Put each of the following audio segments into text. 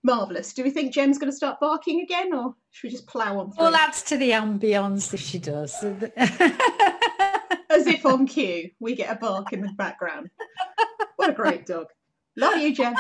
Marvellous. Do we think Gem's going to start barking again, or should we just plough on through? All adds to the ambience if she does. As if on cue, we get a bark in the background. What a great dog. Love you, Gem.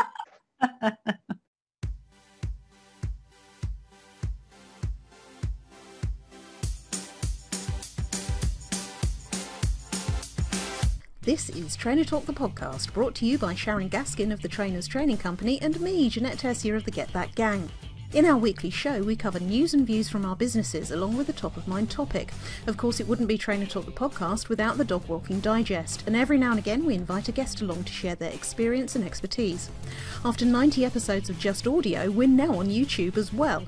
This is Trainer Talk, the podcast, brought to you by Sharon Gaskin of the Trainers Training Company and me, Jeanette Tessier of the Get That Gang. In our weekly show, we cover news and views from our businesses along with a top-of-mind topic. Of course, it wouldn't be Trainer Talk, the podcast, without the Dog Walking Digest, and every now and again we invite a guest along to share their experience and expertise. After 90 episodes of just audio, we're now on YouTube as well.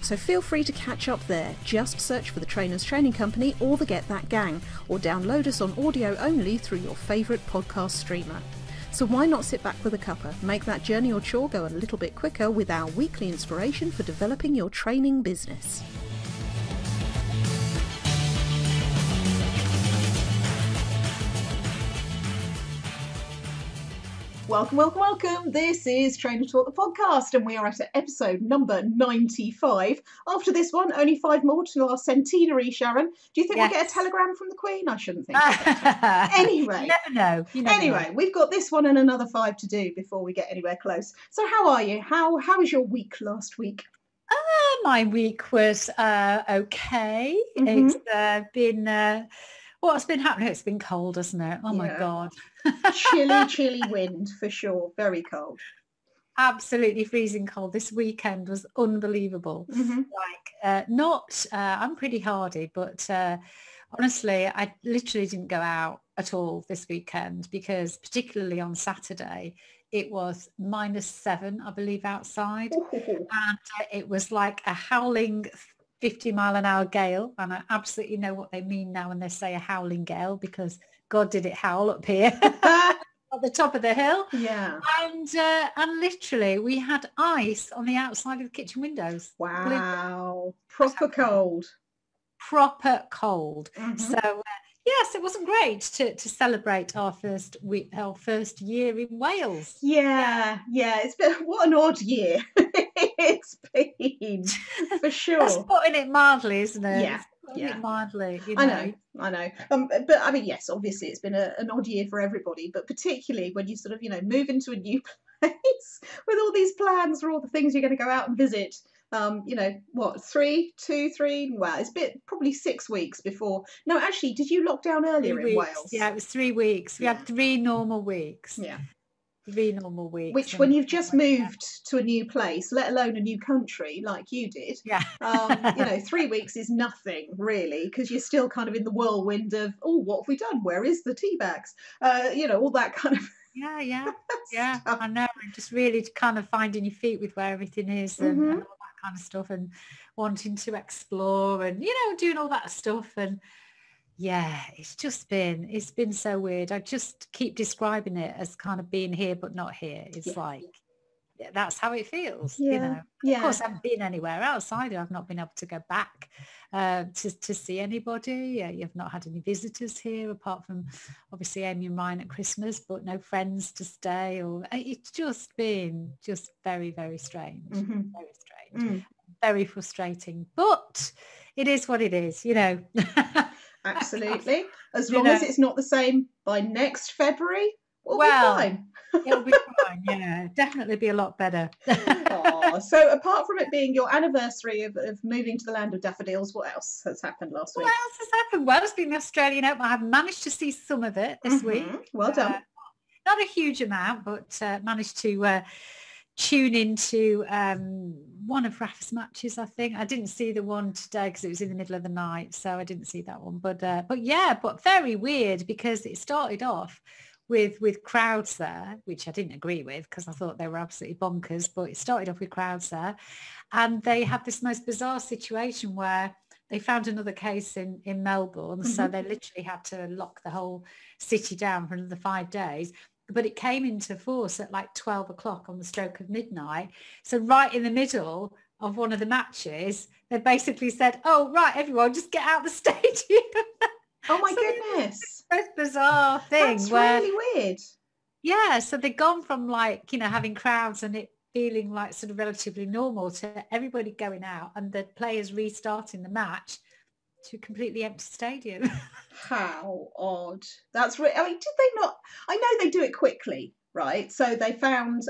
So feel free to catch up there. Just search for the Trainers Training Company or the Get That Gang, or download us on audio only through your favourite podcast streamer. So why not sit back with a cuppa, make that journey or chore go a little bit quicker with our weekly inspiration for developing your training business. Welcome, welcome, welcome. This is Trainer Talk, the podcast, and we are at episode number 95. After this one, only 5 more to our centenary, Sharon. Do you think we'll get a telegram from the Queen? I shouldn't think so. Anyway. You never know. Anyway, we've got this one and another 5 to do before we get anywhere close. So how are you? How was your week last week? My week was okay. Mm-hmm. It's been... What's been happening? It's been cold, hasn't it? Oh, my God. Chilly wind, for sure. Very cold. Absolutely freezing cold. This weekend was unbelievable. Mm-hmm. I'm pretty hardy, but honestly, I literally didn't go out at all this weekend because particularly on Saturday, it was -7, I believe, outside. Ooh. And it was like a howling 50-mile-an-hour gale, and I absolutely know what they mean now when they say a howling gale, because God did it howl up here at the top of the hill. Yeah. And literally we had ice on the outside of the kitchen windows. Wow. Proper cold. Mm-hmm. So yes, it wasn't great to celebrate our first year in Wales. Yeah. It's been, what an odd year it's been, for sure. That's putting it mildly, isn't it? Yeah. It mildly, you know. I know. But I mean, yes, obviously it's been an odd year for everybody, but particularly when you sort of, move into a new place with all these plans for all the things you're going to go out and visit. 3? Well, it's probably 6 weeks before. No, actually, did you lock down earlier in Wales? Yeah, it was 3 weeks. We had 3 normal weeks. Yeah. 3 normal weeks. Which, when you've just moved to a new place, let alone a new country like you did, 3 weeks is nothing really, because you're still kind of in the whirlwind of, what have we done? Where is the tea bags? All that kind of. Yeah. I know. And just really kind of finding your feet with where everything is and all that kind of stuff, and wanting to explore and doing all that stuff. And it's been so weird. I just keep describing it as kind of being here but not here. It's that's how it feels. Of course I haven't been anywhere outside. I've not been able to go back to see anybody. You've not had any visitors here apart from obviously Amy and Ryan at Christmas, but no friends to stay, or it's just been very, very strange. Very strange. Very frustrating, but it is what it is. Absolutely. As long as it's not the same by next February, we'll be fine. It'll be fine, yeah. Definitely be a lot better. So apart from it being your anniversary of moving to the land of daffodils, what else has happened last week? What else has happened? Well, it's been the Australian Open. I have managed to see some of it this week. Well done. Not a huge amount, but managed to tune into one of Rafa's matches. I think I didn't see the one today because it was in the middle of the night, so I didn't see that one. But very weird, because it started off with crowds there, which I didn't agree with because I thought they were absolutely bonkers. But it started off with crowds there, and they had this most bizarre situation where they found another case in Melbourne, so they literally had to lock the whole city down for another 5 days. But it came into force at like 12 o'clock on the stroke of midnight. So right in the middle of one of the matches, they basically said, "Oh, right, everyone, just get out the stadium." Oh, my goodness. It's a bizarre thing. That's really weird. Yeah, so they've gone from having crowds, and it feeling like sort of relatively normal to everybody going out and the players restarting the match to a completely empty stadium. How odd. That's I mean, did they not? I know they do it quickly, right? So they found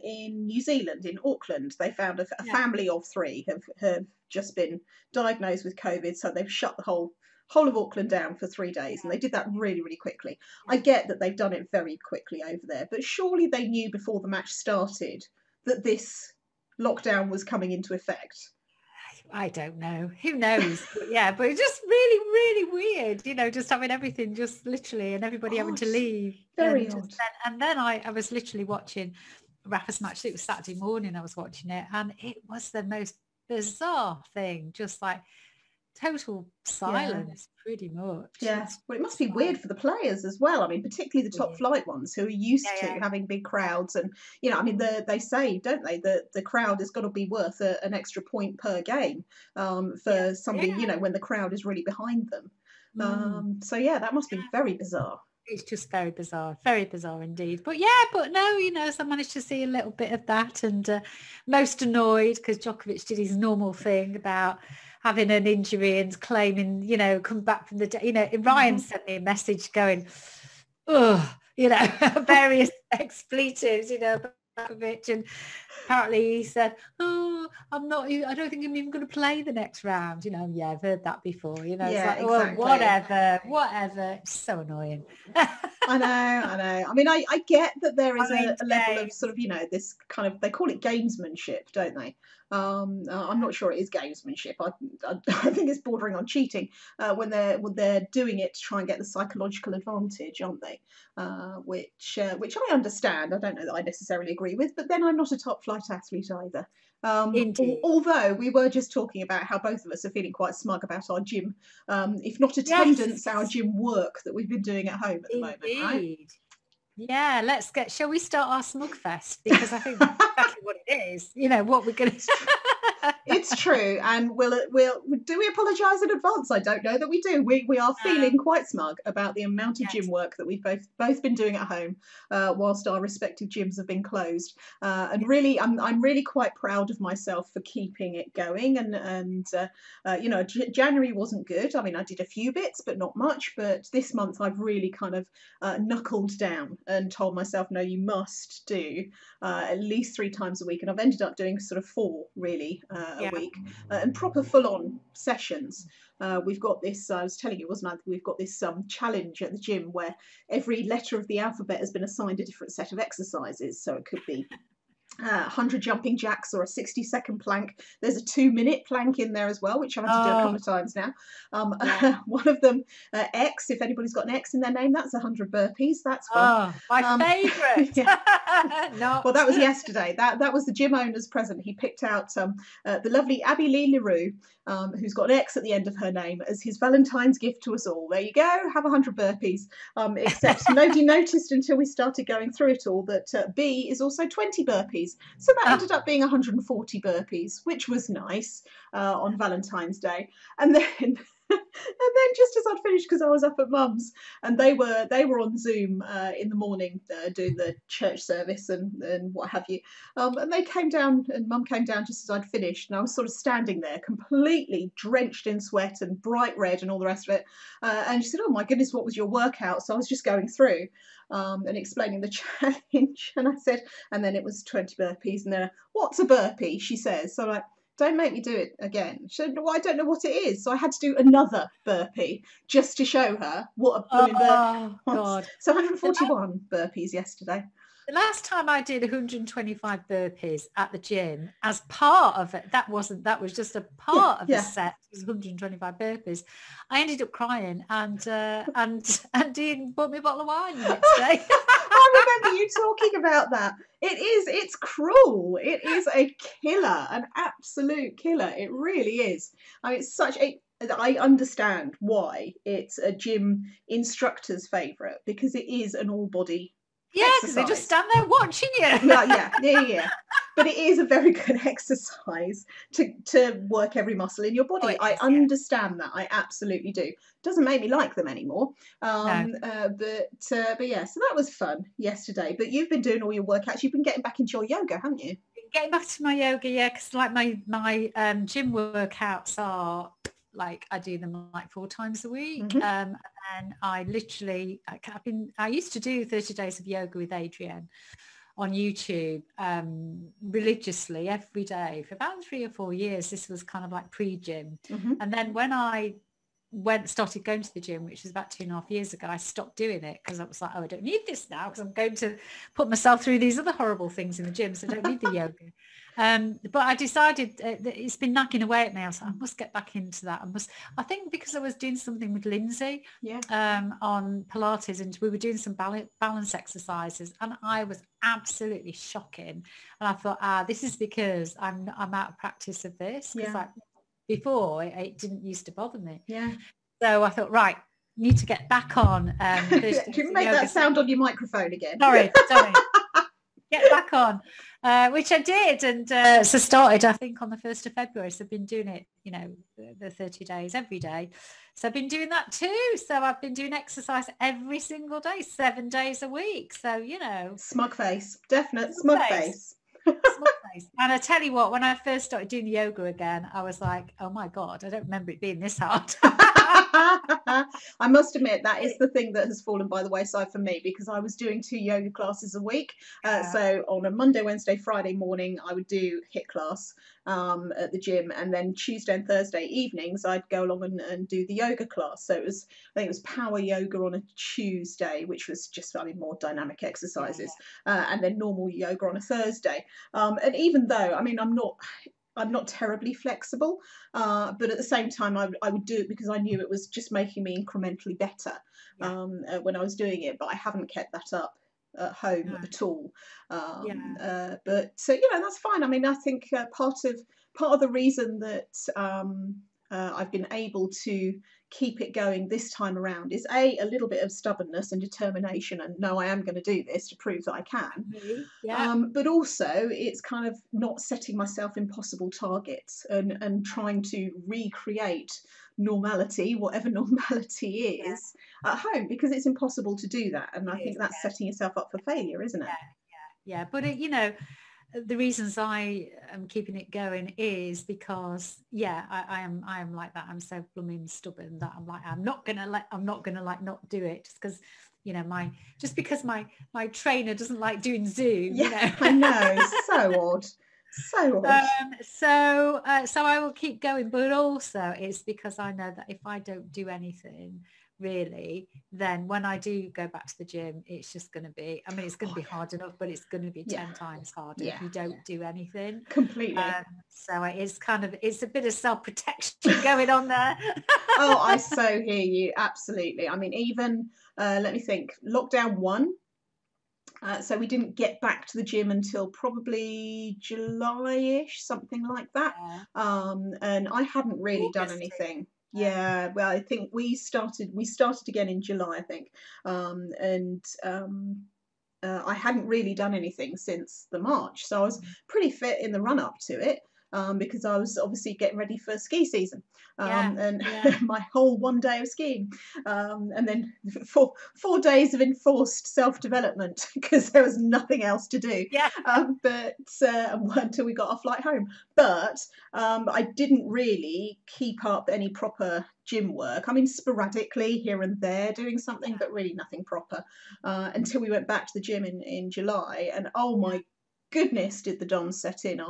in New Zealand, in Auckland, they found a family of 3 have just been diagnosed with COVID. So they've shut the whole of Auckland down for 3 days, and they did that really, really quickly. I get that they've done it very quickly over there, but surely they knew before the match started that this lockdown was coming into effect. I don't know. Who knows? But it's just really, really weird, just having everything just literally and everybody having to leave. Very odd. And then I was literally watching Rafa's match. It was Saturday morning I was watching it, and it was the most bizarre thing, just like total silence, pretty much. Yeah. Well, it must be weird for the players as well. I mean, particularly the top flight ones who are used to having big crowds. And, I mean, they say, don't they, that the crowd has got to be worth an extra point per game for somebody, when the crowd is really behind them. So, yeah, that must be very bizarre. It's just very bizarre indeed. But no, so I managed to see a little bit of that, and most annoyed because Djokovic did his normal thing about having an injury and claiming, come back from the day. Ryan sent me a message going, various expletives, Djokovic, and apparently he said, I don't think I'm even going to play the next round. I've heard that before. It's like, exactly. whatever. It's so annoying. I know. I mean, I get that there is a level of sort of, this kind of, they call it gamesmanship, don't they? I'm not sure it is gamesmanship. I think it's bordering on cheating when they're doing it to try and get the psychological advantage, aren't they? Which I understand. I don't know that I necessarily agree with, but then I'm not a top flight athlete either. Although we were just talking about how both of us are feeling quite smug about our gym, if not attendance, our gym work that we've been doing at home at the moment, right? Yeah, shall we start our smug fest? Because I think that's exactly what it is. What we're going to It's true, and we'll do we apologise in advance? I don't know that we do. We are feeling quite smug about the amount of gym work that we've both been doing at home, whilst our respective gyms have been closed. And really, I'm really quite proud of myself for keeping it going. And January wasn't good. I mean, I did a few bits, but not much. But this month, I've really kind of knuckled down and told myself, no, you must do at least 3 times a week. And I've ended up doing sort of 4 really a week, and proper full-on sessions. We've got this, I was telling you, wasn't I, we've got this challenge at the gym where every letter of the alphabet has been assigned a different set of exercises. So it could be 100 jumping jacks or a 60-second plank. There's a 2-minute plank in there as well, which I've had to do a couple of times now. One of them, X, if anybody's got an X in their name, that's 100 burpees. That's fun. My favourite. Well, that was yesterday. That was the gym owner's present. He picked out the lovely Abby Lee LaRue, who's got an X at the end of her name, as his Valentine's gift to us all. There you go, have 100 burpees. Except nobody noticed until we started going through it all that B is also 20 burpees. So that ended up being 140 burpees, which was nice on Valentine's Day. And then just as I'd finished, because I was up at Mum's, and they were on Zoom in the morning doing the church service and what have you, and they came down, and Mum came down just as I'd finished, and I was sort of standing there completely drenched in sweat and bright red and all the rest of it, and she said, "Oh my goodness, what was your workout?" So I was just going through and explaining the challenge, and I said, and then it was 20 burpees, and then, "What's a burpee?" she says. So I'm like, "Don't make me do it again." She said, "Well, I don't know what it is." So I had to do another burpee just to show her what a blooming burpee was. God. So 141 burpees yesterday. The last time I did 125 burpees at the gym as part of it, that was just a part of the set. It was 125 burpees. I ended up crying, and Dean bought me a bottle of wine the next day. I remember you talking about that. It's cruel. It is a killer, an absolute killer. It really is. I mean, I understand why it's a gym instructor's favourite, because it is an all-body because they just stand there watching you. Yeah. But it is a very good exercise to work every muscle in your body. I understand that. I absolutely do. Doesn't make me like them anymore. No. But yeah, so that was fun yesterday. But you've been doing all your workouts. You've been getting back into your yoga, haven't you? getting back to my yoga, because like my gym workouts are like, I do them like 4 times a week. And I literally, I used to do 30 days of yoga with Adrienne on YouTube religiously every day for about 3 or 4 years. This was kind of like pre-gym. And then when I started going to the gym, which was about 2.5 years ago, I stopped doing it because I was like, oh, I don't need this now because I'm going to put myself through these other horrible things in the gym, so I don't need the yoga. But I decided that it's been nagging away at me. I was like, I must get back into that. I think because I was doing something with Lindsay on Pilates, and we were doing some balance exercises, and I was absolutely shocking. And I thought, this is because I'm out of practice of this. Because before it didn't used to bother me. So I thought, right, need to get back on. Do you make that sound on your microphone again? Sorry. Get back on, which I did, and so started, I think, on the 1st of February. So I've been doing it, the 30 days every day. So I've been doing that too. So I've been doing exercise every single day, 7 days a week. So, smug face, definite smug face. And I tell you what, when I first started doing yoga again, I was like, oh my God, I don't remember it being this hard. I must admit that is the thing that has fallen by the wayside for me, because I was doing 2 yoga classes a week. So on a Monday, Wednesday, Friday morning, I would do HIIT class at the gym, and then Tuesday and Thursday evenings I'd go along and do the yoga class. So I think it was power yoga on a Tuesday, which was just more dynamic exercises, and then normal yoga on a Thursday. And even though, I'm not terribly flexible, but at the same time I would do it because I knew it was just making me incrementally better when I was doing it, but I haven't kept that up at home at all. But so that's fine. I think part of the reason that I've been able to keep it going this time around is a little bit of stubbornness and determination, and no, I am going to do this to prove that I can. But also it's kind of not setting myself impossible targets and trying to recreate normality, whatever normality is, at home, because it's impossible to do that, and I think that's setting yourself up for failure, isn't it? But the reasons I am keeping it going is because I am like that. I'm so blooming stubborn that I'm like, I'm not gonna not do it just because my trainer doesn't like doing Zoom. I know, so odd. So I will keep going, but also it's because I know that if I don't do anything really, then when I do go back to the gym, it's just going to be, it's going to be hard enough, but it's going to be 10 times harder if you don't do anything. Completely. So it's a bit of self-protection going on there. Oh, I so hear you. Absolutely. Even, let me think, lockdown 1. So we didn't get back to the gym until probably July-ish, something like that. And I hadn't really done anything. Well, I think we started again in July, I think, and I hadn't really done anything since the March, so I was pretty fit in the run up to it, because I was obviously getting ready for ski season, and my whole 1 day of skiing, and then 4 days of enforced self-development because there was nothing else to do. But until we got our flight home. But I didn't really keep up any proper gym work. Sporadically here and there doing something, but really nothing proper, until we went back to the gym in July, and oh my goodness, did the DOMS set in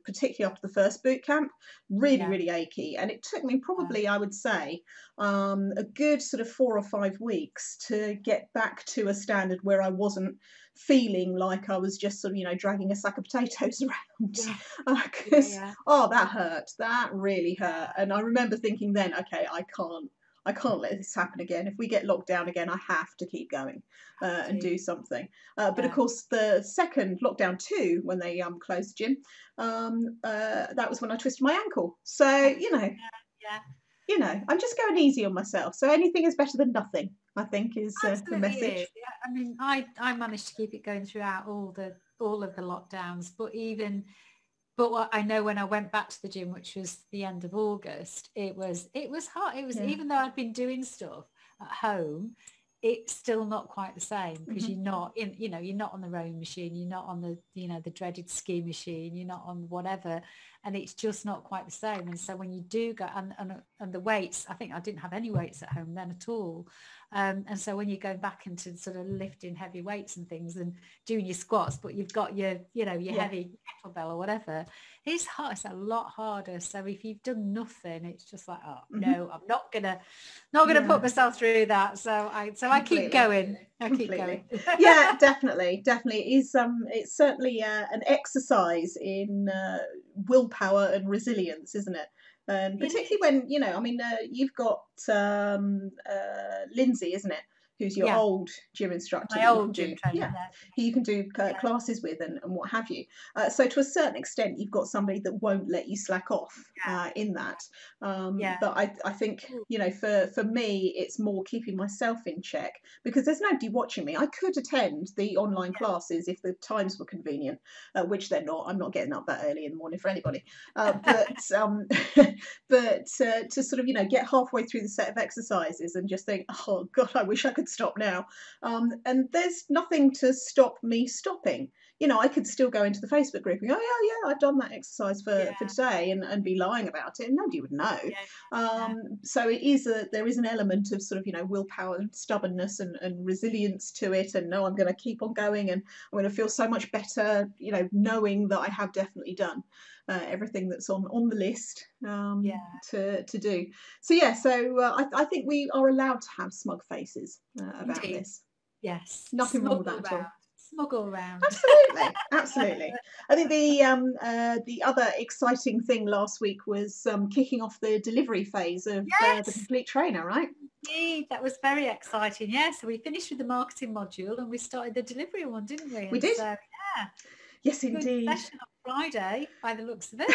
particularly after the first boot camp. Really achy, and it took me probably, I would say, a good sort of 4 or 5 weeks to get back to a standard where I wasn't feeling like I was just sort of dragging a sack of potatoes around, because that hurt, that really hurt. And I remember thinking then, okay, I can't let this happen again. If we get locked down again, I have to keep going and do something. But of course, the second lockdown 2, when they closed the gym, that was when I twisted my ankle. So I'm just going easy on myself. So anything is better than nothing, I think, is the message. I managed to keep it going throughout all of the lockdowns, but what I know, when I went back to the gym, which was the end of August, it was hard. It was even though I'd been doing stuff at home, it's still not quite the same, because you're not in, you're not on the rowing machine, you're not on the, the dreaded ski machine, you're not on whatever, and it's just not quite the same. And so when you do go, and the weights, I think I didn't have any weights at home then at all. And so when you go back into sort of lifting heavy weights and things and doing your squats, but you've got your, your heavy kettlebell or whatever, it's hard. It's a lot harder. So if you've done nothing, it's just like, oh no, I'm not gonna put myself through that. So I keep going. Keep going. Yeah, definitely. It is. It's certainly an exercise in willpower and resilience, isn't it? And particularly when, you've got Lindsay, isn't it? Who's your old gym instructor. My old gym trainer. Who you can do classes with and what have you. So to a certain extent, you've got somebody that won't let you slack off in that. But I think, for me, it's more keeping myself in check, because there's nobody watching me. I could attend the online classes if the times were convenient, which they're not. I'm not getting up that early in the morning for anybody. But to sort of, get halfway through the set of exercises and just think, oh God, I wish I could stop now. And there's nothing to stop me stopping. I could still go into the Facebook group and go, oh yeah, I've done that exercise for today, and be lying about it, and nobody would know. So there is an element of sort of, willpower and stubbornness and resilience to it, and no, I'm going to keep on going, and I'm going to feel so much better, knowing that I have definitely done everything that's on the list to do. So I think we are allowed to have smug faces about this. Yes, nothing wrong with that at all. Smuggle around. Absolutely. I think the other exciting thing last week was kicking off the delivery phase of the Complete Trainer, right? Indeed, that was very exciting. So we finished with the marketing module and we started the delivery one, didn't we? We did. So, yes, indeed. Good session on Friday, by the looks of it.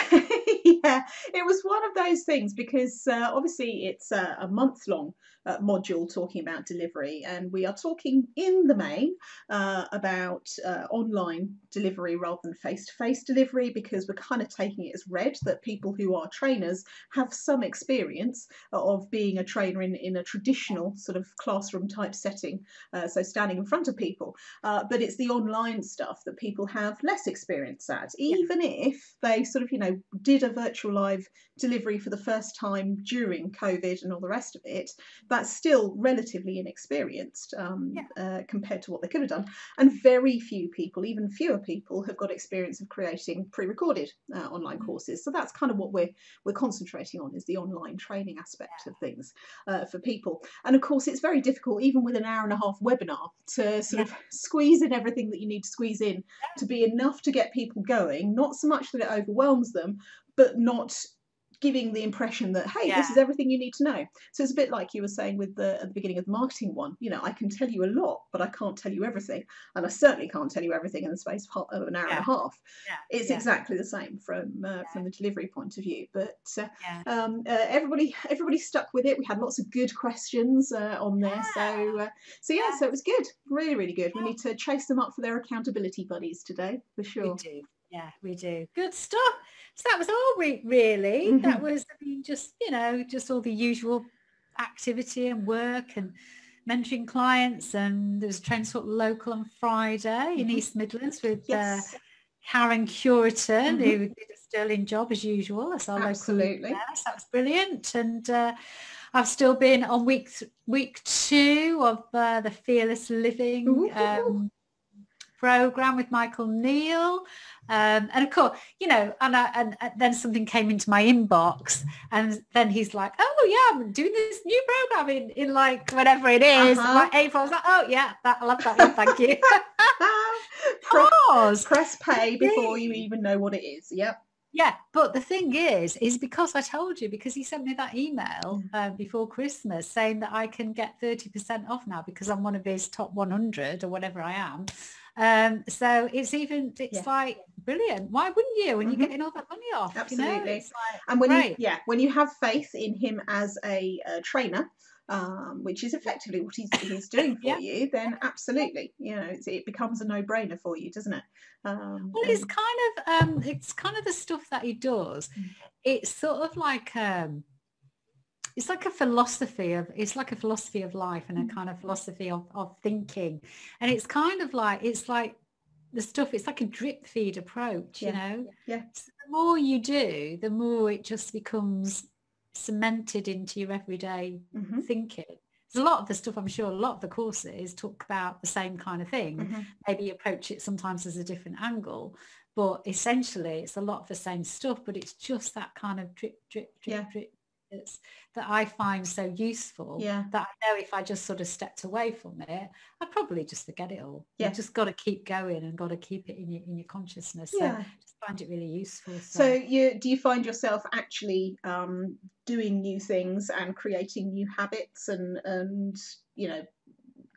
It was one of those things, because obviously it's a month-long module talking about delivery, and we are talking in the main about online delivery rather than face-to-face delivery, because we're kind of taking it as read that people who are trainers have some experience of being a trainer in a traditional sort of classroom type setting, so standing in front of people, but it's the online stuff that people have less experience at, even if they sort of did a virtual live delivery for the first time during COVID and all the rest of it. That's still relatively inexperienced compared to what they could have done. And very few people, even fewer people, have got experience of creating pre-recorded online courses. So that's kind of what we're concentrating on, is the online training aspect of things for people. And of course, it's very difficult, even with an hour and a half webinar, to sort of squeeze in everything that you need to squeeze in to be enough to get people going. Not so much that it overwhelms them, but not giving the impression that, hey, this is everything you need to know. So it's a bit like you were saying with at the beginning of the marketing one. I can tell you a lot, but I can't tell you everything, and I certainly can't tell you everything in the space of an hour and a half. It's exactly the same from the delivery point of view. But everybody stuck with it. We had lots of good questions on there, so it was good, really, really good. We need to chase them up for their accountability buddies today, for sure. We do. Yeah, we do. Good stuff. So that was all week, really. That was, just all the usual activity and work and mentoring clients. And there was a Train Talk Local on Friday in East Midlands with Karen Curitan, who did a sterling job as usual. That's our local there. So that was brilliant. And I've still been on week 2 of the Fearless Living program with Michael Neal, and of course, and then something came into my inbox, and then he's like, oh yeah, I'm doing this new program in like whatever it is, like April. I was like, oh yeah, I love that one, thank you. Press pay before you even know what it is. Yep. Yeah, but the thing is because I told you, because he sent me that email before Christmas saying that I can get 30% off now because I'm one of his top 100 or whatever I am. So it's like brilliant. Why wouldn't you when you're getting all that money off? Absolutely. It's like, and when you have faith in him as a trainer, which is effectively what he's doing for you, then absolutely, it becomes a no-brainer for you, doesn't it? Well, it's kind of the stuff that he does. It's sort of like it's like a philosophy of life and a kind of philosophy of thinking. And it's kind of like, it's like the stuff, it's like a drip feed approach, you know. So the more you do, the more it just becomes cemented into your everyday thinking. There's a lot of the stuff, I'm sure a lot of the courses talk about the same kind of thing, maybe approach it sometimes as a different angle, but essentially it's a lot of the same stuff, but it's just that kind of drip that I find so useful, that I know if I just sort of stepped away from it, I'd probably just forget it all. You just got to keep going and got to keep it in your consciousness. So just find it really useful. So do you find yourself actually doing new things and creating new habits and you know,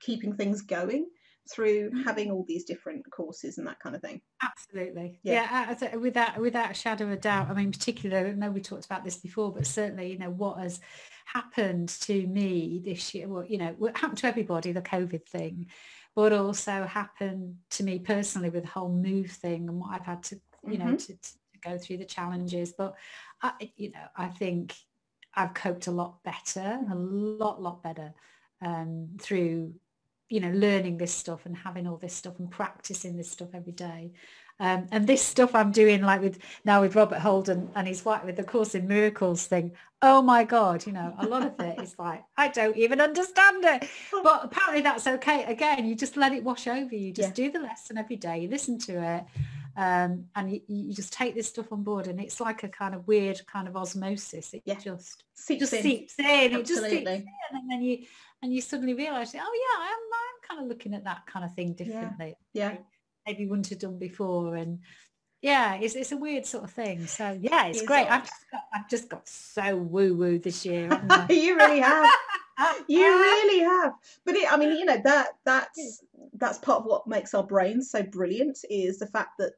keeping things going through having all these different courses and that kind of thing? Absolutely. Without a shadow of a doubt. I mean, particularly, I know we talked about this before, but certainly, you know, what has happened to me this year, well, you know, what happened to everybody, the COVID thing, but also happened to me personally with the whole move thing and what I've had to, you know, to go through the challenges. But you know, I think I've coped a lot better, a lot better through, you know, learning this stuff and having all this stuff and practicing this stuff every day. And this stuff I'm doing like with Robert Holden and his wife with the Course in Miracles thing. Oh my God, you know, a lot of it is like, I don't even understand it. But apparently that's okay. Again, you just let it wash over you. Just do the lesson every day. You listen to it. And you just take this stuff on board, and it's like a kind of weird kind of osmosis. It just seeps in. It just seeps in, and then you suddenly realise, oh yeah, I'm kind of looking at that kind of thing differently. Maybe wouldn't have done before, and it's a weird sort of thing. So it's great. I've just got so woo woo this year. Haven't I? You really have. You really have. But I mean, you know, that's part of what makes our brains so brilliant, is the fact that,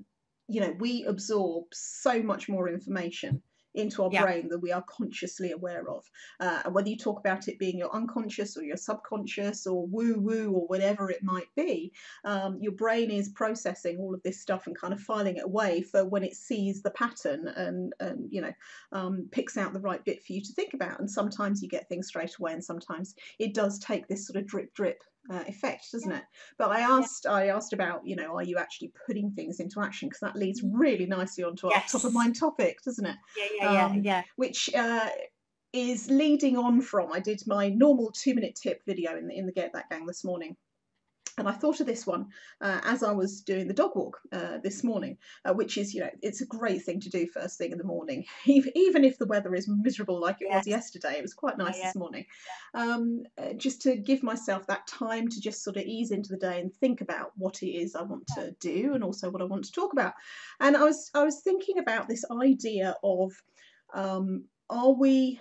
you know, we absorb so much more information into our brain that we are consciously aware of. And whether you talk about it being your unconscious or your subconscious or woo-woo or whatever it might be, your brain is processing all of this stuff and kind of filing it away for when it sees the pattern and you know, picks out the right bit for you to think about. And sometimes you get things straight away, and sometimes it does take this sort of drip effect, doesn't it? But I asked about, you know, are you actually putting things into action? Because that leads really nicely onto our top of mind topic, doesn't it? Which is leading on from, I did my normal 2-minute tip video in the Get That Gang this morning. And I thought of this one as I was doing the dog walk this morning, which is, you know, it's a great thing to do first thing in the morning, even if the weather is miserable like it was yesterday. It was quite nice this morning, just to give myself that time to just sort of ease into the day and think about what it is I want to do and also what I want to talk about. And I was thinking about this idea of, are we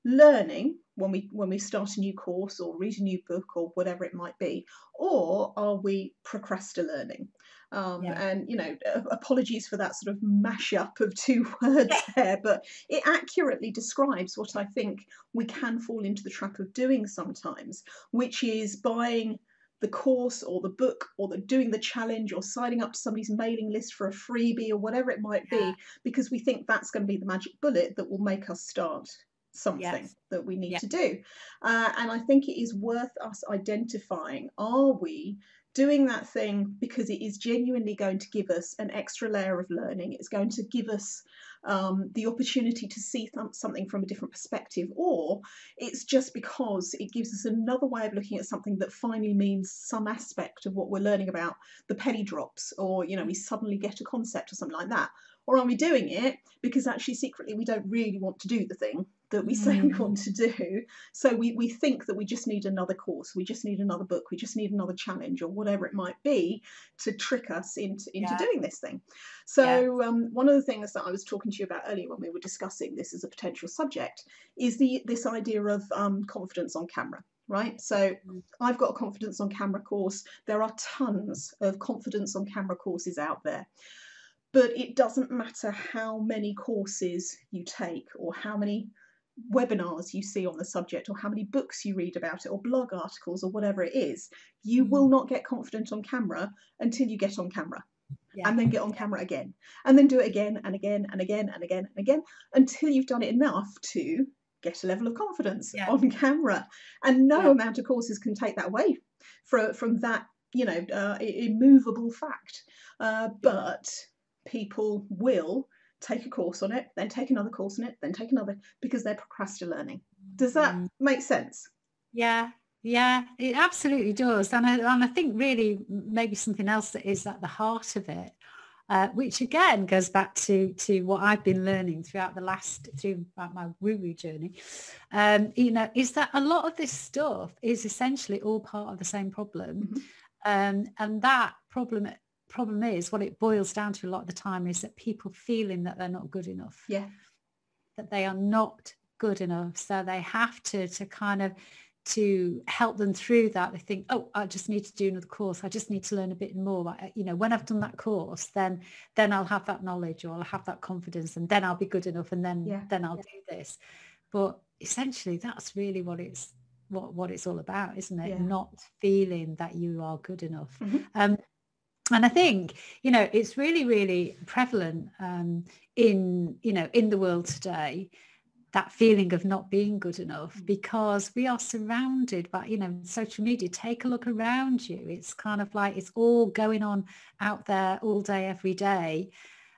learning when we start a new course or read a new book or whatever it might be, or are we procrastinating? And, you know, apologies for that sort of mash-up of two words there, but it accurately describes what I think we can fall into the trap of doing sometimes, which is buying the course or the book or doing the challenge or signing up to somebody's mailing list for a freebie or whatever it might be, because we think that's going to be the magic bullet that will make us start something that we need to do. And I think it is worth us identifying, are we doing that thing because it is genuinely going to give us an extra layer of learning, it's going to give us the opportunity to see something from a different perspective, or it's just because it gives us another way of looking at something that finally means some aspect of what we're learning about the penny drops, or, you know, we suddenly get a concept or something like that. Or are we doing it because actually secretly we don't really want to do the thing that we say we want to do? So we think that we just need another course, we just need another book, we just need another challenge or whatever it might be to trick us into doing this thing. So one of the things that I was talking to you about earlier when we were discussing this as a potential subject is this idea of confidence on camera. Right, so I've got a confidence on camera course. There are tons of confidence on camera courses out there. But it doesn't matter how many courses you take or how many webinars you see on the subject or how many books you read about it or blog articles or whatever it is, you will not get confident on camera until you get on camera. And then get on camera again, and then do it again and again and again and again and again until you've done it enough to get a level of confidence on camera. And no amount of courses can take that away from that, immovable fact. But people will take a course on it, then take another course on it, then take another, because they're procrastinating. Does that make sense? Yeah, it absolutely does. And I think really maybe something else that is at the heart of it, which again goes back to what I've been learning throughout my woo-woo journey, is that a lot of this stuff is essentially all part of the same problem. And that problem is, what it boils down to a lot of the time is that people feeling that they're not good enough. Yeah. That they are not good enough. So they have to kind of, to help them through that, they think, oh, I just need to do another course. I just need to learn a bit more. When I've done that course, then I'll have that knowledge, or I'll have that confidence, and then I'll be good enough, and then I'll do this. But essentially, that's really what it's all about, isn't it? Yeah. Not feeling that you are good enough. And I think, it's really, really prevalent in the world today, that feeling of not being good enough, because we are surrounded by, social media. Take a look around you. It's kind of like it's all going on out there all day, every day.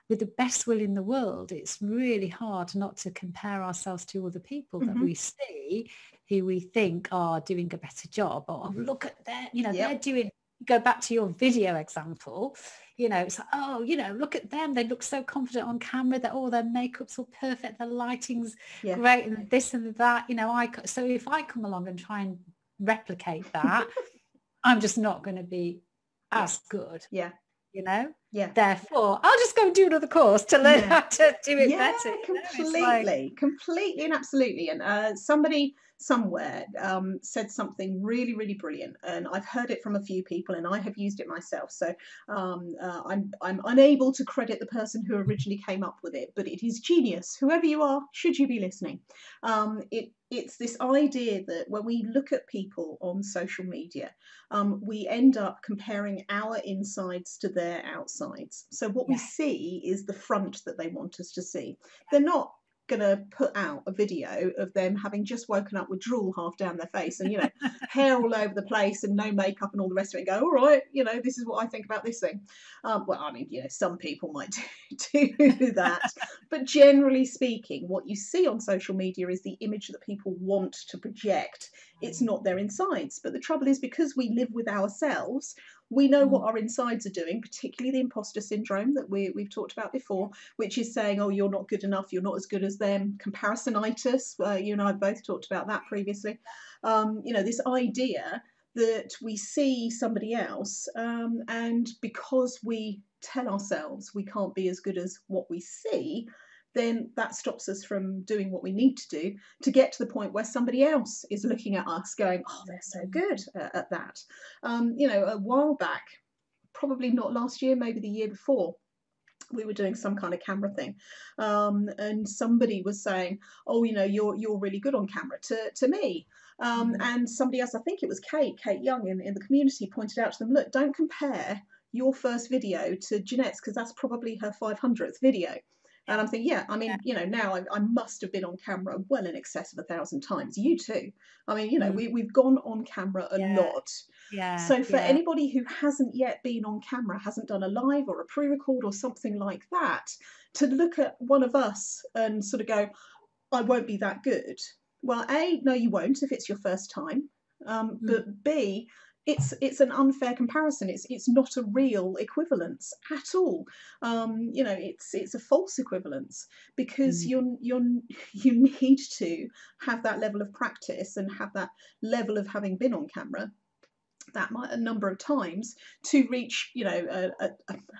With the best will in the world, it's really hard not to compare ourselves to other people that we see, who we think are doing a better job. Or look at that, they're doing, go back to your video example, it's like, oh, look at them. They look so confident on camera, that all their makeup's all perfect, the lighting's great, and this and that, so if I come along and try and replicate that, I'm just not going to be as good. Therefore I'll just go and do another course to learn how to do it better. Completely and absolutely. And somebody somewhere said something really, really brilliant, and I've heard it from a few people, and I have used it myself, so I'm unable to credit the person who originally came up with it, but it is genius. Whoever you are, should you be listening, it's this idea that when we look at people on social media, we end up comparing our insides to their outsides. So what we see is the front that they want us to see. They're not going to put out a video of them having just woken up with drool half down their face and hair all over the place and no makeup and all the rest of it, and go, all right, this is what I think about this thing. Well, I mean, some people might do that, but generally speaking, what you see on social media is the image that people want to project. It's not their insides. But the trouble is, because we live with ourselves, we know what our insides are doing, particularly the imposter syndrome that we've talked about before, which is saying, oh, you're not good enough, you're not as good as them. Comparisonitis, you and I have both talked about that previously. This idea that we see somebody else, and because we tell ourselves we can't be as good as what we see, then that stops us from doing what we need to do to get to the point where somebody else is looking at us going, oh, they're so good at that. A while back, probably not last year, maybe the year before, we were doing some kind of camera thing, and somebody was saying, oh, you're really good on camera to me. And somebody else, I think it was Kate Young in the community, pointed out to them, look, don't compare your first video to Jeanette's, because that's probably her 500th video. And I'm thinking, now I must have been on camera well in excess of 1,000 times. You too. I mean, we've gone on camera a lot. So for anybody who hasn't yet been on camera, hasn't done a live or a pre-record or something like that, to look at one of us and sort of go, I won't be that good. Well, A, no, you won't if it's your first time. But B, it's an unfair comparison. It's not a real equivalence at all. It's a false equivalence, because you need to have that level of practice and have that level of having been on camera a number of times to reach, I'm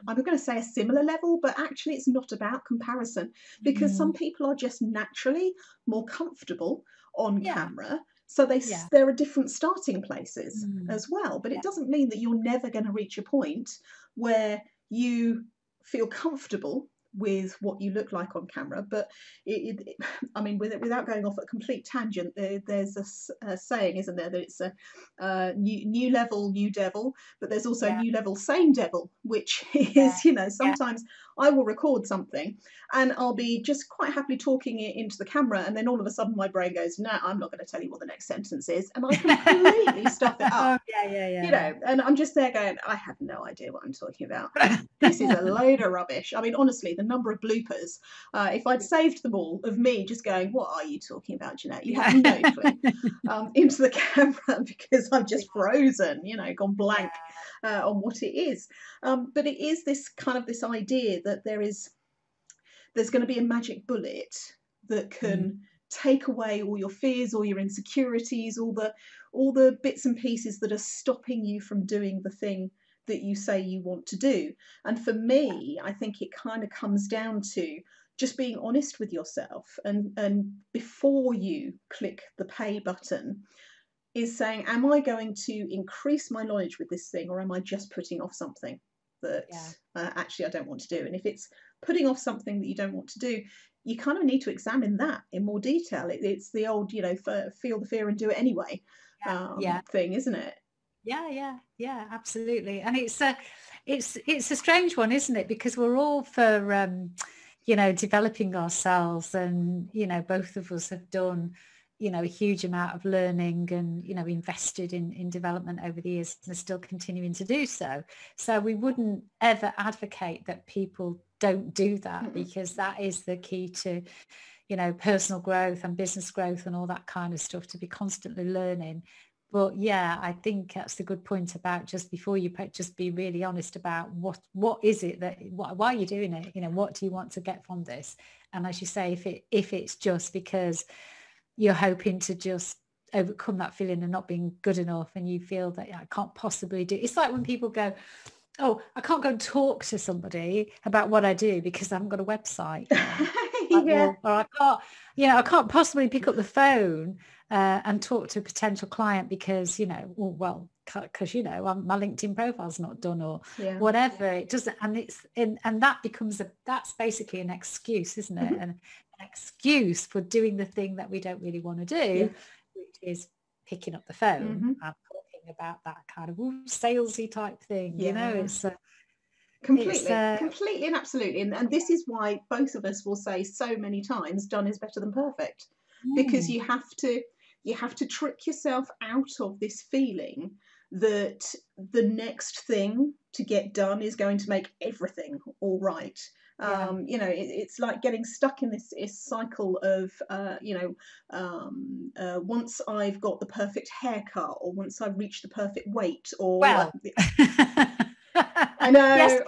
going to say a similar level, but actually it's not about comparison, because some people are just naturally more comfortable on camera. So there are different starting places as well. But it doesn't mean that you're never going to reach a point where you feel comfortable with what you look like on camera. But I mean, without going off at a complete tangent, there's a saying, isn't there, that it's a new level, new devil, but there's also new level, same devil, which is, you know, sometimes I will record something and I'll be just quite happily talking it into the camera, and then all of a sudden my brain goes, no, I'm not going to tell you what the next sentence is, and I completely stuff it up. You know, and I'm just there going, I have no idea what I'm talking about. This is a load of rubbish. I mean, honestly, the number of bloopers, if I'd saved them all, of me just going, what are you talking about, Jeanette? You have no clue, into the camera, because I'm just frozen, you know, gone blank on what it is. But it is this kind of this idea that there's going to be a magic bullet that can take away all your fears, all your insecurities, all the bits and pieces that are stopping you from doing the thing that you say you want to do. And for me, I think it kind of comes down to just being honest with yourself, and before you click the pay button, is saying, am I going to increase my knowledge with this thing, or am I just putting off something that actually I don't want to do? And if it's putting off something that you don't want to do, you kind of need to examine that in more detail. It's the old, you know, feel the fear and do it anyway thing, isn't it? Yeah, absolutely. And it's a strange one, isn't it? Because we're all for you know, developing ourselves, and you know, both of us have done, you know, a huge amount of learning and, you know, invested in development over the years, and are still continuing to do so. So we wouldn't ever advocate that people don't do that, because that is the key to, you know, personal growth and business growth and all that kind of stuff, to be constantly learning. But yeah, I think that's the good point about just before you just be really honest about what is it that, why are you doing it? You know, what do you want to get from this? And as you say, if it's just because you're hoping to just overcome that feeling of not being good enough, and you feel that I can't possibly do. It's like when people go, oh, I can't go and talk to somebody about what I do because I haven't got a website. Like, well, or I can't, you know, I can't possibly pick up the phone and talk to a potential client because, you know, because, you know, my LinkedIn profile's not done, or whatever. It doesn't, and that becomes that's basically an excuse, isn't it? And an excuse for doing the thing that we don't really want to do, which is picking up the phone and talking about that kind of salesy type thing. You know, it's completely and absolutely, and this is why both of us will say so many times, done is better than perfect, because you have to trick yourself out of this feeling that the next thing to get done is going to make everything all right. You know, it's like getting stuck in this cycle of, once I've got the perfect haircut, or once I've reached the perfect weight, or I know.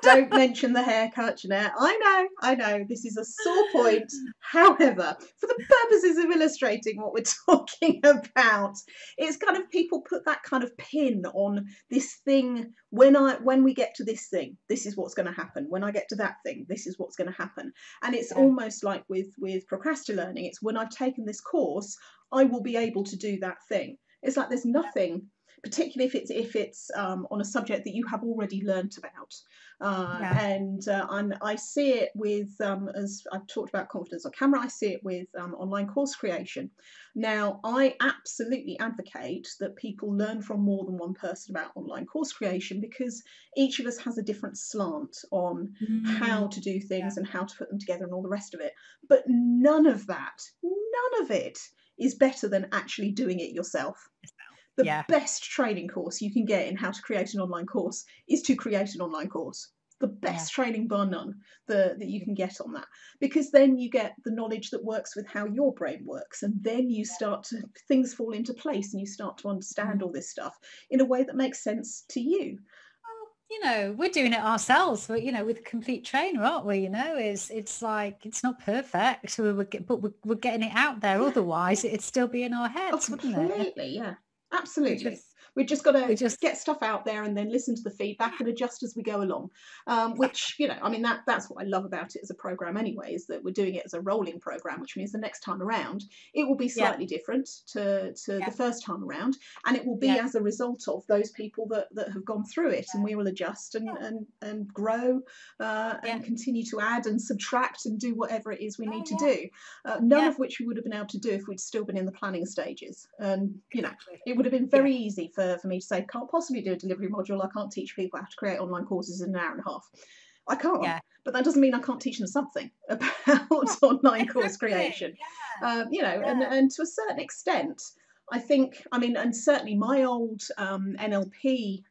Don't mention the haircut, Jeanette. I know. This is a sore point. However, for the purposes of illustrating what we're talking about, it's kind of, people put that kind of pin on this thing. When we get to this thing, this is what's going to happen. When I get to that thing, this is what's going to happen. And it's almost like with Procrasti-Learning. It's when I've taken this course, I will be able to do that thing. It's like there's nothing, particularly if it's on a subject that you have already learnt about. And I see it with, as I've talked about confidence on camera, I see it with online course creation. Now, I absolutely advocate that people learn from more than one person about online course creation, because each of us has a different slant on how to do things and how to put them together and all the rest of it. But none of it is better than actually doing it yourself. The best training course you can get in how to create an online course is to create an online course. The best training bar none that you can get on that, because then you get the knowledge that works with how your brain works, and then you start to, things fall into place, and you start to understand all this stuff in a way that makes sense to you. You know, we're doing it ourselves, but, you know, with a complete trainer, aren't we? You know, it's like, it's not perfect, but we're getting it out there. Otherwise, it'd still be in our heads, wouldn't it? Completely, yeah. Absolutely. We've just got to get stuff out there and then listen to the feedback and adjust as we go along, which, you know, I mean, that's what I love about it as a program anyway, is that we're doing it as a rolling program, which means the next time around it will be slightly different to the first time around, and it will be as a result of those people that have gone through it, and we will adjust and grow and continue to add and subtract and do whatever it is we need to do, none of which we would have been able to do if we'd still been in the planning stages. And you know, it would have been very easy for me to say, can't possibly do a delivery module, I can't teach people how to create online courses in an hour and a half. I can't, but that doesn't mean I can't teach them something about online course creation. You know, and to a certain extent, I think, I mean, and certainly my old NLP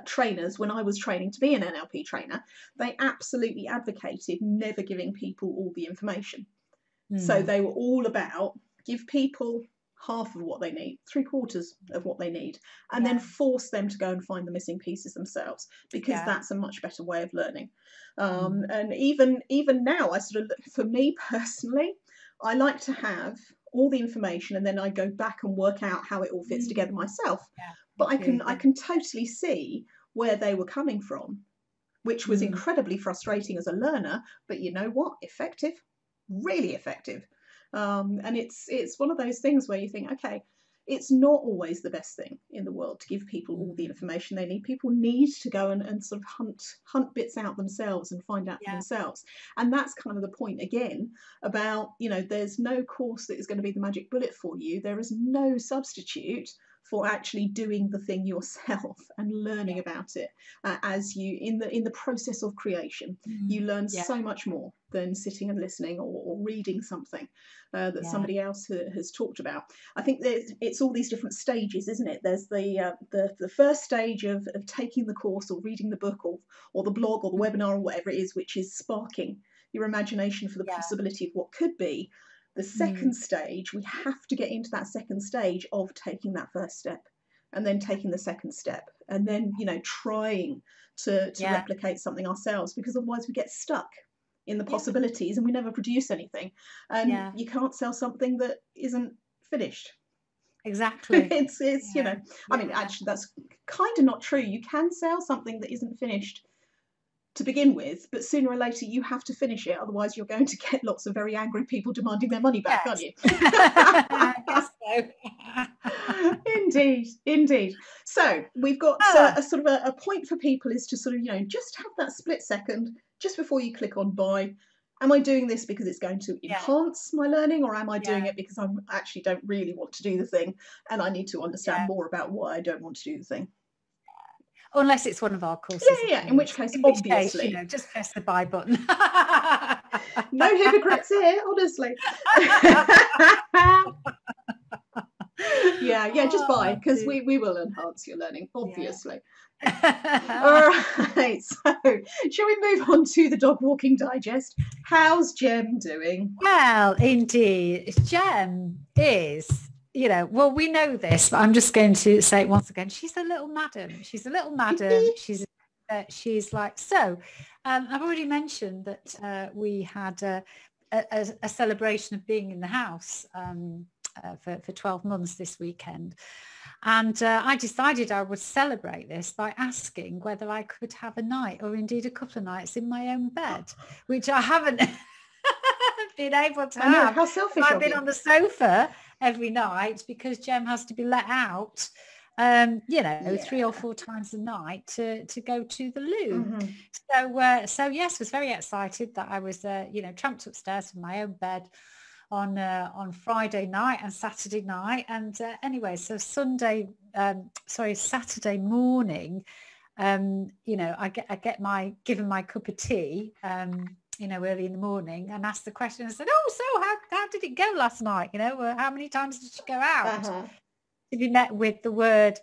trainers, when I was training to be an NLP trainer, they absolutely advocated never giving people all the information. So they were all about give people half of what they need, 3/4 of what they need, and then force them to go and find the missing pieces themselves, because that's a much better way of learning. And even now, I sort of, for me personally, I like to have all the information and then I go back and work out how it all fits together myself. But I can totally see where they were coming from, which was incredibly frustrating as a learner, but you know what? Effective, really effective. And it's one of those things where you think, okay, it's not always the best thing in the world to give people all the information they need. People need to go and sort of hunt bits out themselves and find out for themselves. And that's kind of the point again about, you know, there's no course that is going to be the magic bullet for you. There is no substitute for actually doing the thing yourself and learning about it as you in the process of creation. You learn so much more than sitting and listening or reading something that somebody else has talked about. I think it's all these different stages, isn't it? There's the first stage of taking the course or reading the book or the blog or the webinar or whatever it is, which is sparking your imagination for the possibility of what could be. The second stage, we have to get into that second stage of taking that first step and then taking the second step and then, you know, trying to replicate something ourselves, because otherwise we get stuck in the possibilities and we never produce anything. And you can't sell something that isn't finished. Exactly. It's you know, I mean, actually, that's kind of not true. You can sell something that isn't finished to begin with, but sooner or later you have to finish it, otherwise you're going to get lots of very angry people demanding their money back, aren't you? I guess so. Indeed. So we've got a sort of a point for people is to sort of, you know, just have that split second just before you click on buy. Am I doing this because it's going to enhance my learning, or am I doing it because I actually don't really want to do the thing and I need to understand more about why I don't want to do the thing? Unless it's one of our courses. In which case, obviously, you know, just press the buy button. No hypocrites here, honestly. Just buy, because we will enhance your learning, obviously. All right, so shall we move on to the dog walking digest? How's Jem doing? Well, indeed, Jem is, you know, well, we know this, but I'm just going to say it once again. She's a little madam. She's like, so I've already mentioned that we had a celebration of being in the house for 12 months this weekend. And I decided I would celebrate this by asking whether I could have a night, or indeed a couple of nights, in my own bed, which I haven't been able to have. I know, how selfish. I've been on the sofa every night because Jem has to be let out, you know, 3 or 4 times a night to go to the loo. So yes, was very excited that I was, you know, tramped upstairs from my own bed on Friday night and Saturday night. And anyway, so Saturday morning, you know, I get given my cup of tea, you know, early in the morning, and asked the question and said, oh, so how did it go last night? You know, how many times did you go out? To be met with the word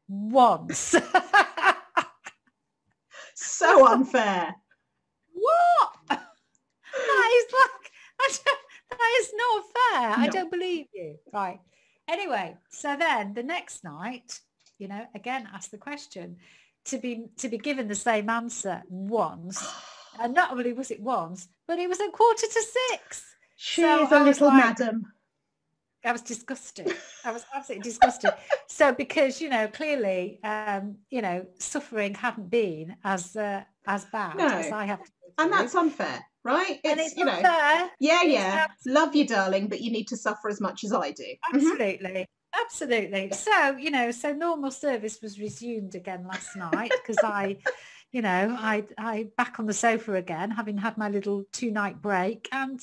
once. So unfair. What? That is like, that is not fair. No. I don't believe you. Right. Anyway, so then the next night, you know, again, ask the question, to be given the same answer once. And not only was it once, but it was 5:45. She is a little madam. I was disgusted. I was absolutely disgusted. So because, clearly, suffering hadn't been as bad as I have to go and through. that's unfair, right? It's unfair. Yeah. Love you, darling, but you need to suffer as much as I do. Absolutely. Absolutely. So, so normal service was resumed again last night because I back on the sofa again, having had my little 2-night break and,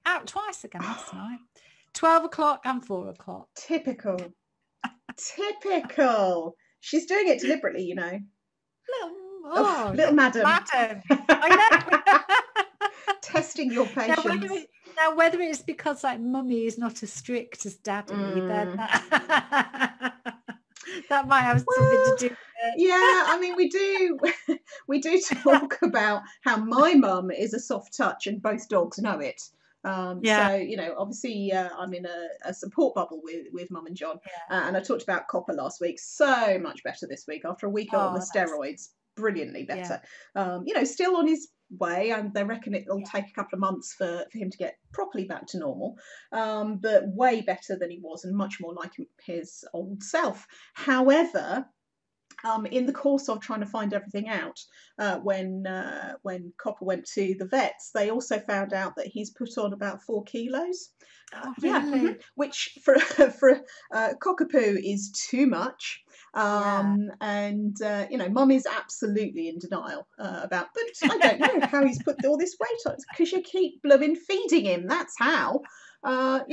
out twice again last night, 12 o'clock and 4 o'clock. Typical. She's doing it deliberately, Little madam. I know. Testing your patience. Now, whether it's because like mummy is not as strict as daddy, then that might have something to do with it. Yeah, I mean, we do talk about how my mum is a soft touch and both dogs know it. So, obviously I'm in a support bubble with Mum and John. And I talked about Copper last week. So much better this week after a week on the steroids. Brilliantly better. Still on his way, and they reckon it'll take a couple of months for him to get properly back to normal, but way better than he was and much more like his old self. However, in the course of trying to find everything out, when Copper went to the vets, they also found out that he's put on about 4 kilos. Really? Which for cockapoo is too much. And Mum is absolutely in denial about, but I don't know how he's put all this weight on. It's because you keep blooming feeding him. That's how. I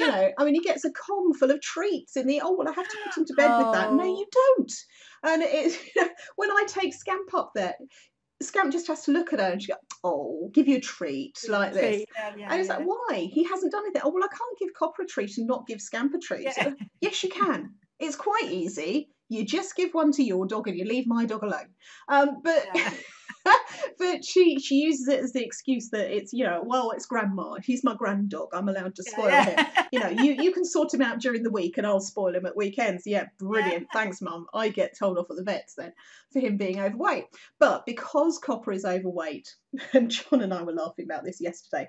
mean, he gets a Kong full of treats I have to put him to bed with that. No, you don't. And when I take Scamp up there, Scamp just has to look at her and she goes, give you a treat like this. And it's like, why? He hasn't done anything. Well, I can't give Copper a treat and not give Scamp a treat. Yeah. Yes, you can. It's quite easy. You just give one to your dog and you leave my dog alone. But she uses it as the excuse that it's, it's grandma. He's my grand dog. I'm allowed to spoil him. You can sort him out during the week and I'll spoil him at weekends. Yeah, brilliant. Thanks, Mum. I get told off at the vets then for him being overweight. But because Copper is overweight, and John and I were laughing about this yesterday,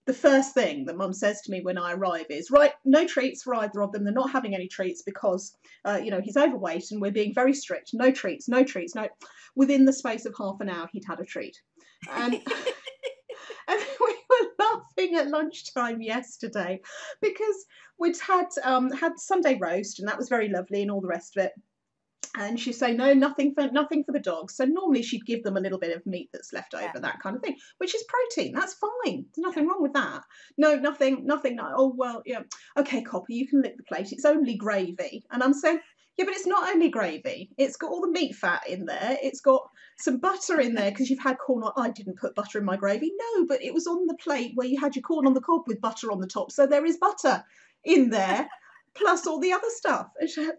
the first thing that Mum says to me when I arrive is, right, no treats for either of them. They're not having any treats because, he's overweight and we're being very strict. No treats, no treats, no. Within the space of half an hour, he'd had a treat. And, and we were laughing at lunchtime yesterday because we'd had Sunday roast and that was very lovely and all the rest of it. And she'd say, no, nothing for the dogs. So normally she'd give them a little bit of meat that's left over, that kind of thing, which is protein. That's fine. There's nothing wrong with that. No, nothing. No. Oh, well, yeah. Okay, Copper, you can lick the plate. It's only gravy. And I'm saying, yeah, but it's not only gravy. It's got all the meat fat in there. It's got some butter in there because you've had corn on. I didn't put butter in my gravy. No, but it was on the plate where you had your corn on the cob with butter on the top. So there is butter in there. Plus all the other stuff.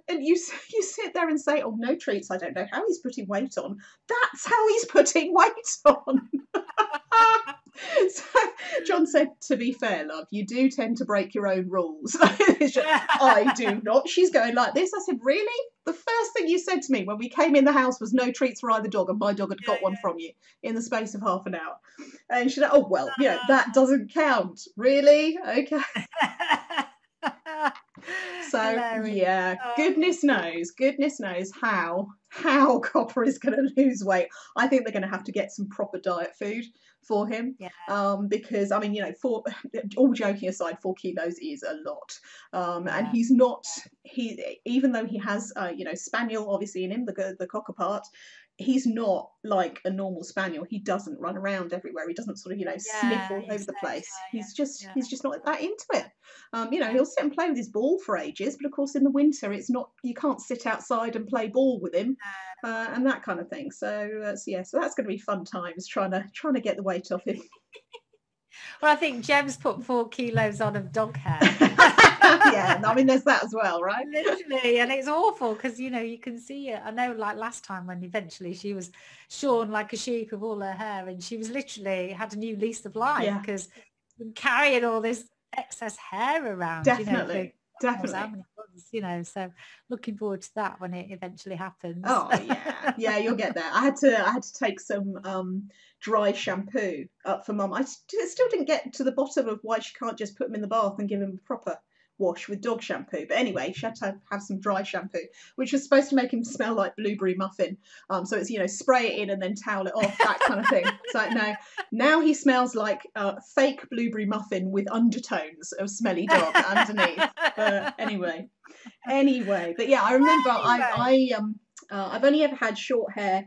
And you sit there and say, oh, no treats. I don't know how he's putting weight on. That's how he's putting weight on. So John said, to be fair, love, you do tend to break your own rules. I do not. She's going like this. I said, really? The first thing you said to me when we came in the house was no treats for either dog, and my dog had got one from you in the space of half an hour. And she said, oh, well, that doesn't count. Really? Okay. So hilarious. Goodness knows how Copper is going to lose weight. I think they're going to have to get some proper diet food for him, because I mean, all joking aside, 4 kilos is a lot, and he's not, even though he has spaniel obviously in him, the cocker part, he's not like a normal spaniel. He doesn't run around everywhere. He doesn't sort of sniff all over the place. He's just not that into it. He'll sit and play with his ball for ages, but of course in the winter it's not, you can't sit outside and play ball with him, and that kind of thing. So that's going to be fun times trying to get the weight off him. Well, I think Jem's put 4 kilos on of dog hair. Yeah, I mean, there's that as well, right? Literally, and it's awful because, you can see it. I know, like last time when eventually she was shorn like a sheep of all her hair, and she was literally had a new lease of life because carrying all this excess hair around. Definitely. How many months, so looking forward to that when it eventually happens. Oh yeah, you'll get there. I had to take some dry shampoo up for Mum. I still didn't get to the bottom of why she can't just put him in the bath and give him a proper wash with dog shampoo. But anyway, she had to have some dry shampoo, which was supposed to make him smell like blueberry muffin. So it's, you know, spray it in and then towel it off, that kind of thing. So no, now he smells like fake blueberry muffin with undertones of smelly dog underneath. But anyway, but yeah, I remember I've only ever had short hair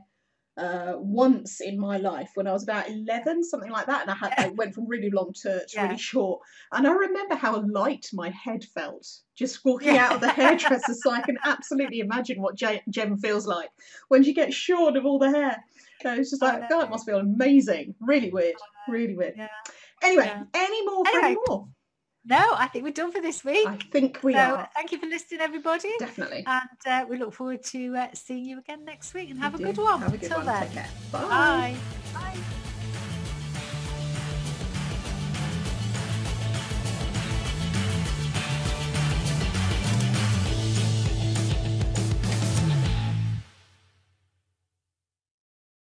once in my life when I was about 11, something like that, and I went from really long to really short, and I remember how light my head felt just walking out of the hairdresser. So I can absolutely imagine what Jem feels like when she gets shorn of all the hair. So it's just like, God, it must feel amazing. Really weird. Anyway, any more? No, I think we're done for this week. I think we are. Thank you for listening, everybody. Definitely. And we look forward to seeing you again next week. And have a good one. Have a good one. Then. Take care. Bye. Bye.